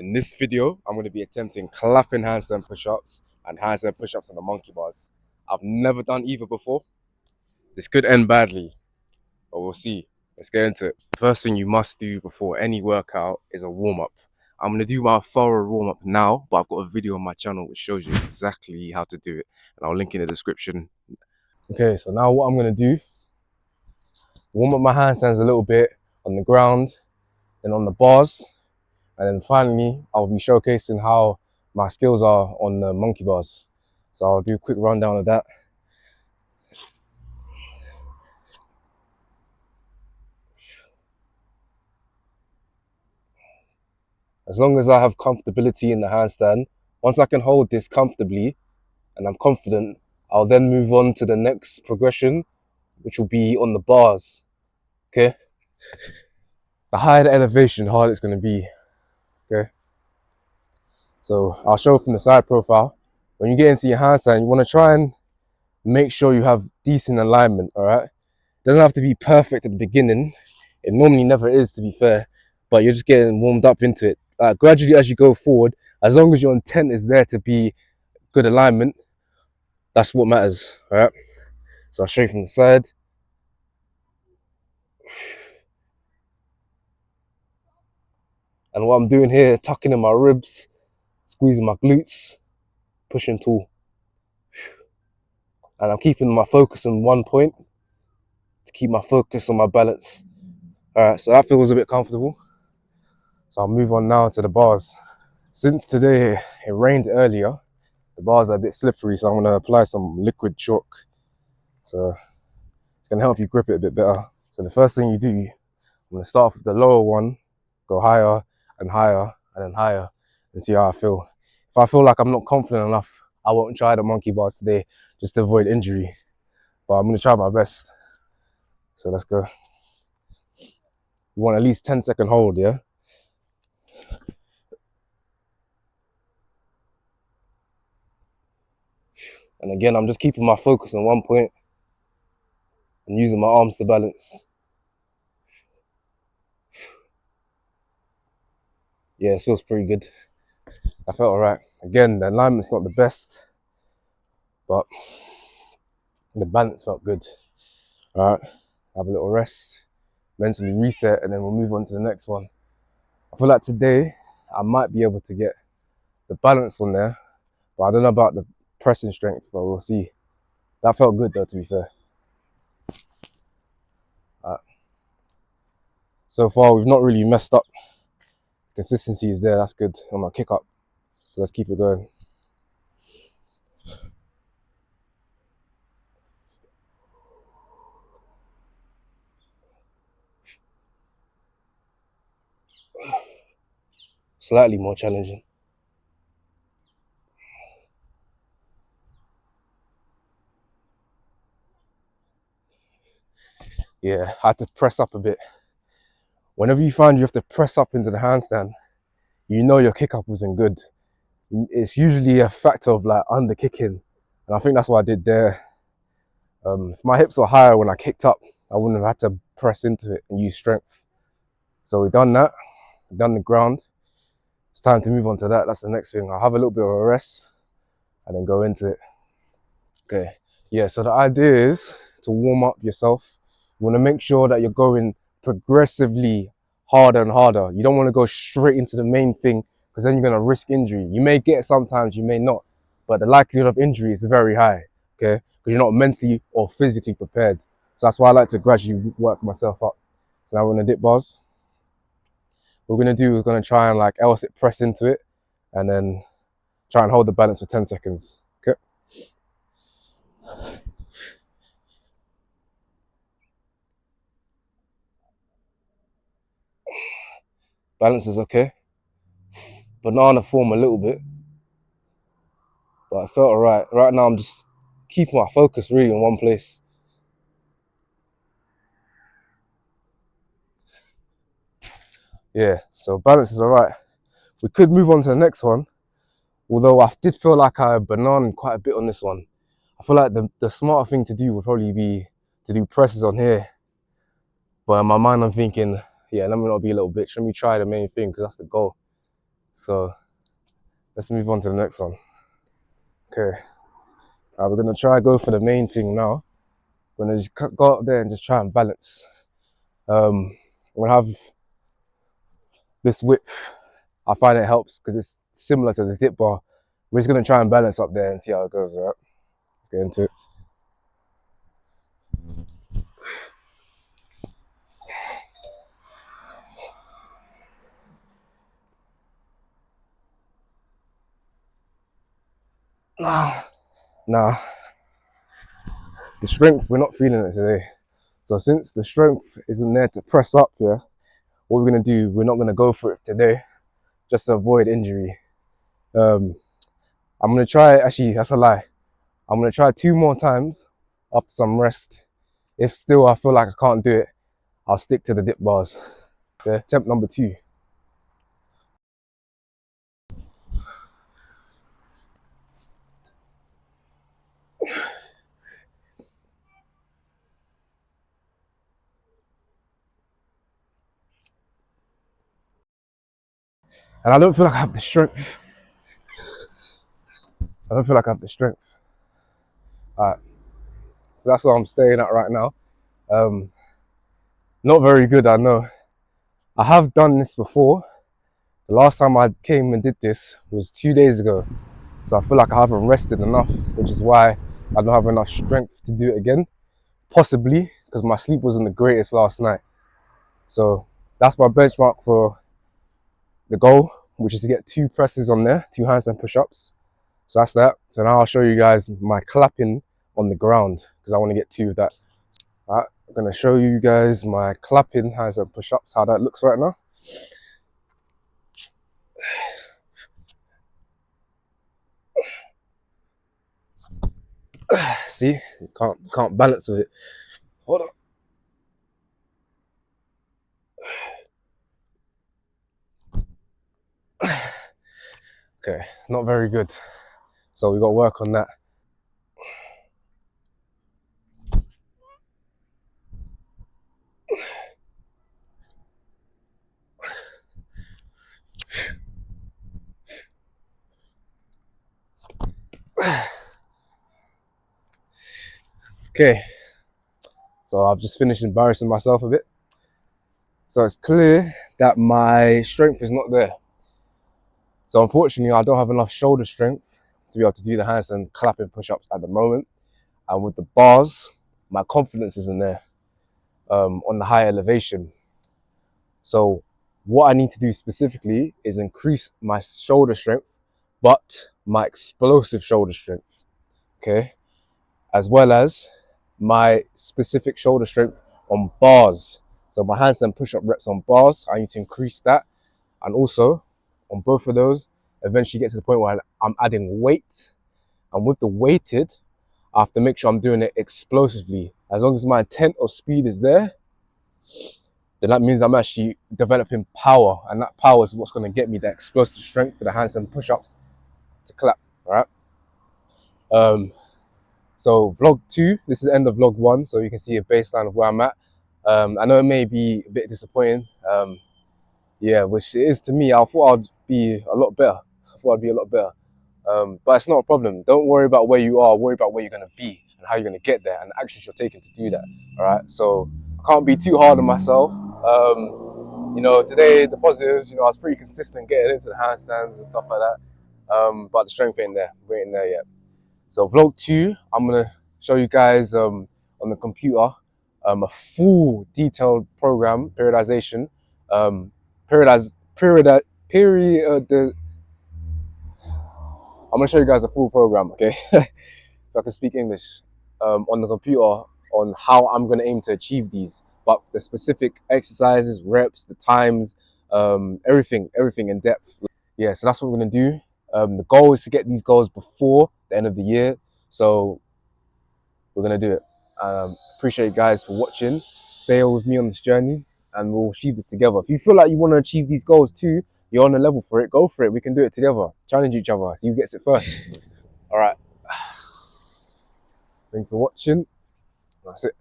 In this video, I'm going to be attempting clapping handstand push-ups and handstand push-ups on the monkey bars. I've never done either before. This could end badly, but we'll see. Let's get into it. First thing you must do before any workout is a warm-up. I'm going to do my thorough warm-up now, but I've got a video on my channel which shows you exactly how to do it, and I'll link in the description. Okay, so now what I'm going to do, warm up my handstands a little bit on the ground, then on the bars, and then finally I'll be showcasing how my skills are on the monkey bars. So I'll do a quick rundown of that. As long as I have comfortability in the handstand, once I can hold this comfortably and I'm confident, I'll then move on to the next progression, which will be on the bars. Okay? The higher the elevation, the harder it's going to be. Okay? So I'll show from the side profile. When you get into your handstand, you want to try and make sure you have decent alignment, all right? It doesn't have to be perfect at the beginning. It normally never is, to be fair, but you're just getting warmed up into it. Gradually as you go forward, as long as your intent is there to be good alignment, that's what matters, all right? So I'll show you from the side. And what I'm doing here, tucking in my ribs, squeezing my glutes, pushing tall. And I'm keeping my focus on one point to keep my focus on my balance. All right, so that feels a bit comfortable. So I'll move on now to the bars. Since today it rained earlier, the bars are a bit slippery, so I'm going to apply some liquid chalk. So it's going to help you grip it a bit better. So the first thing you do, I'm going to start with the lower one, go higher and higher and then higher, and see how I feel. If I feel like I'm not confident enough, I won't try the monkey bars today just to avoid injury. But I'm going to try my best. So let's go. You want at least 10-second hold, yeah? And again, I'm just keeping my focus on one point and using my arms to balance. Yeah, it feels pretty good. I felt all right. Again, the alignment's not the best, but the balance felt good. All right, have a little rest, mentally reset, and then we'll move on to the next one. I feel like today I might be able to get the balance on there, but I don't know about the pressing strength, but we'll see. That felt good though, to be fair. So far, we've not really messed up. Consistency is there, that's good on my kick up. So let's keep it going. Slightly more challenging. Yeah, I had to press up a bit. Whenever you find you have to press up into the handstand, you know your kick up wasn't good. It's usually a factor of like under kicking, and I think that's what I did there. If my hips were higher when I kicked up, I wouldn't have had to press into it and use strength. So we've done that, we've done the ground. It's time to move on to that. That's the next thing. I'll have a little bit of a rest and then go into it. Okay, yeah, so the idea is to warm up yourself. You want to make sure that you're going progressively harder and harder. You don't want to go straight into the main thing because then you're going to risk injury. You may get it sometimes, you may not, but the likelihood of injury is very high, okay? Because you're not mentally or physically prepared. So that's why I like to gradually work myself up. So now we're going to dip bars. What we're going to do, we're going to try and like else it press into it and then try and hold the balance for 10 seconds, okay? Balance is okay. Banana form a little bit, but I felt alright. Right now I'm just keeping my focus really in one place. Yeah, so balance is alright. We could move on to the next one, although I did feel like I bananaed quite a bit on this one. I feel like the smarter thing to do would probably be to do presses on here. But in my mind I'm thinking, yeah, let me not be a little bitch. Let me try the main thing because that's the goal. So let's move on to the next one. Okay, we're gonna try go for the main thing now. We're gonna just go up there and just try and balance. I'm gonna have this width. I find it helps because it's similar to the dip bar. We're just gonna try and balance up there and see how it goes. All right, let's get into it. Nah, the strength, we're not feeling it today. So since the strength isn't there to press up, yeah, what we're gonna do, we're not gonna go for it today, just to avoid injury. I'm gonna try, actually, that's a lie. I'm gonna try 2 more times after some rest. If still I feel like I can't do it, I'll stick to the dip bars. Yeah, attempt number 2. And I don't feel like I have the strength. I don't feel like I have the strength. Alright, so that's where I'm staying at right now. Not very good, I know. I have done this before. The last time I came and did this was 2 days ago. So I feel like I haven't rested enough, which is why I don't have enough strength to do it again. Possibly because my sleep wasn't the greatest last night. So that's my benchmark for the goal, which is to get 2 presses on there, 2 handstand push-ups. So that's that. So now I'll show you guys my clapping on the ground because I want to get 2 of that. Alright, I'm going to show you guys my clapping handstand push-ups, how that looks right now. See, you can't balance with it. Hold on. Okay, not very good. So we got to work on that. Okay, so I've just finished embarrassing myself a bit. So it's clear that my strength is not there. So unfortunately, I don't have enough shoulder strength to be able to do the handstand clapping push-ups at the moment. And with the bars, my confidence isn't there on the high elevation. So what I need to do specifically is increase my shoulder strength, but my explosive shoulder strength, okay? As well as my specific shoulder strength on bars. So my handstand push-up reps on bars, I need to increase that. And also on both of those, eventually get to the point where I'm adding weight. And with the weighted, I have to make sure I'm doing it explosively. As long as my intent of speed is there, then that means I'm actually developing power. And that power is what's going to get me the explosive strength for the handstand push-ups to clap, all right? So vlog 2, this is the end of vlog 1, so you can see a baseline of where I'm at. I know it may be a bit disappointing, yeah, which it is to me. I thought I'd be a lot better. But it's not a problem. Don't worry about where you are, worry about where you're going to be and how you're going to get there and the actions you're taking to do that, all right? So I can't be too hard on myself. You know, today, the positives, you know, I was pretty consistent getting into the handstands and stuff like that, but the strength ain't there. We ain't there yet. So vlog 2, I'm gonna show you guys on the computer a full detailed program, periodization, I'm gonna show you guys a full program, okay? If I can speak English, on the computer on how I'm gonna aim to achieve these, but the specific exercises, reps, the times, everything in depth. Yeah, so that's what we're gonna do. The goal is to get these goals before the end of the year. So we're gonna do it. Appreciate you guys for watching. Stay with me on this journey and we'll achieve this together. If you feel like you want to achieve these goals too, you're on the level for it, go for it. We can do it together. Challenge each other. See who gets it first. All right. Thanks for watching. That's it.